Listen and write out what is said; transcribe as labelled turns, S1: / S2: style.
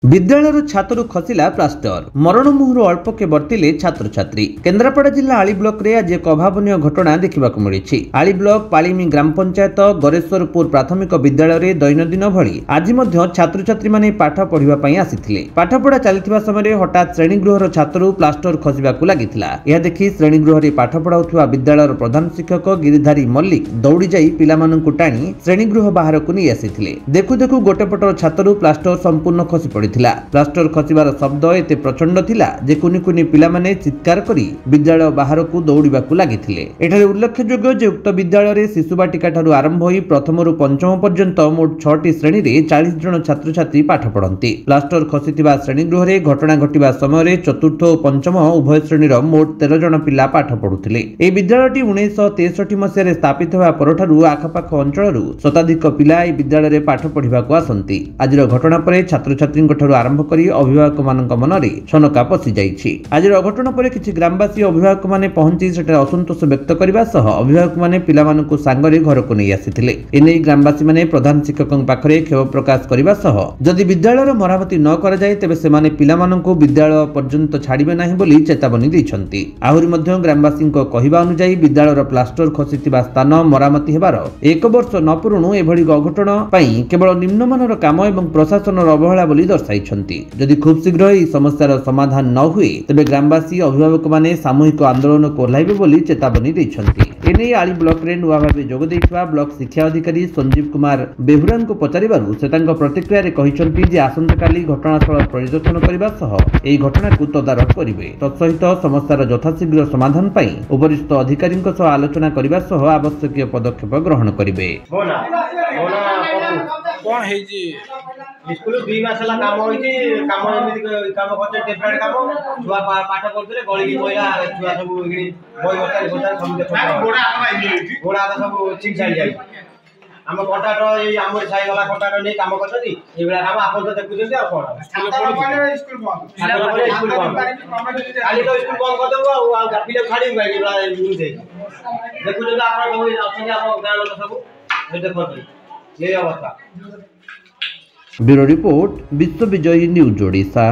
S1: विद्यालय छात्रु खसिला प्लास्टर मरण मुहूर्त अल्पके बर्तिले छात्र छात्री। केन्द्रापड़ा जिला आली ब्लॉक रे आज एक अभावन घटना देखा मिली। आली ब्लॉक पालिमी ग्राम पंचायत गरेश्वरपुर प्राथमिक विद्यालय रे दैनंदिन भली आज छात्र छात्री माने पाठ पढ़ाई आसीथिले। पाठपढ़ा चलता समय हठात श्रेणीगृहर छात्रु प्लास्टर खसिबाकू लागिथिला। यह देखि श्रेणीगृह रे पाठ पढ़ाउथुवा विद्यालयर प्रधान शिक्षक गिरिधारी मल्लिक दौड़ी जाई पिलामानंकु टाणी श्रेणीगृह बाहरकू नहीं आसीथिले। देखु देखु गोटे पटर छात्रु प्लास्टर संपूर्ण खसी पड़ी। प्लास्टर खसिबार शब्द एते प्रचंड थिला जे कुनी कुनी पिला माने चित्कार करी विद्यालय बाहर को दौड़ाकू लगिथिले। एठारे उल्लेखयोग्य जे उक्त विद्यालय रे शिशु बाटिका ठारू आरंभ होई प्रथम रु पंचम पर्यंत मोट 6टी श्रेणी रे 40 जन छात्र छात्री पाठ पढ़ंती। प्लास्टर खसिथिबा श्रेणी गृह रे घटना घटिबा समय रे चतुर्थ और पंचम उभय श्रेणी रो मोट 13 जन पिला पाठ पढ़ुथिले। ए विद्यालयटी 1963 मसिया रे स्थापित होआ परठारू आखपाख अंचलरू शताधिक पिला ए विद्यालय रे पाठ पढ़िबाकू आसंती। आजिर घटना परे छात्र छात्री आरंभ करी अभिभावक मानक मनरे शनका पशि जाइछि। आज अघटन पर किछि ग्रामवासी अभिभावक माने पहुंची सेठा असंतोष व्यक्त करबा सह अभिभावक माने पिला मानकु सांगरे घर को नहीं आसीथिले। एने ग्रामवासी माने प्रधान शिक्षकक पाखरे खेद प्रकाश करबा सह जदि विद्यालयर मरामती न करा जाय तेबे से माने पिला मानकु विद्यालय पर्यंत छाड़िबे नाही बोली चेतावनी दैछंती। आहुरी मध्ये ग्रामवासी कहवा अनुसार विद्यालयर प्लास्टर खसिथिबा स्थान मरामती हेबार 1 वर्ष न पुरुणु एभଳି अघटन पई केवल निम्नमानर काम एवं प्रशासनर अवहेला बोली दर्शाई। जदि खूब शीघ्र यह समस्यार समाधान न हुए तेबे ग्रामवासी अभिभावक माने सामूहिक आंदोलन कोल्हाइबे बोली चेतावनी दैछंती। एने आली ब्लॉक रे नुआ भाबे जोग दैथिबा ब्लॉक शिक्षा अधिकारी संजीव कुमार बेहुरान को पचारिबारु से तांको प्रतिक्रिया रे कहिसंती जे आसंतकाली घटनास्थल परिदर्शन करबा सह एही घटना को तदारख करिवे। तत्सहित समस्यार यथाशीघ्र समाधान पई उपरिस्थ अधिकारी सह आलोचना करबा सह आवश्यक पदक्षेप ग्रहण करिवे।
S2: कोन हे जी
S3: स्कूल 2 मास ला काम होइछि। काम एमिति काम करते टेम्परेरी काम छुआ पाठ करथले गळी की पहिला छुआ सब इगडी बय बतारी बतारी सब देखो गोडा सब चिंचाली जाई। हम कटाट ए हमर साई वाला कटाट नै काम करछथि एबेला काम आपन तो देखुछथि आ कोन स्कूल बंद खाली तो स्कूल बंद कर देबो आ पिले खाडी गई न्यूज दे देखुछथि आपन सब अछन आपन गां लोक सब ए देखथि ये अवस्था।
S1: ब्यूरो रिपोर्ट विश्व विजयी न्यूज ओडिशा।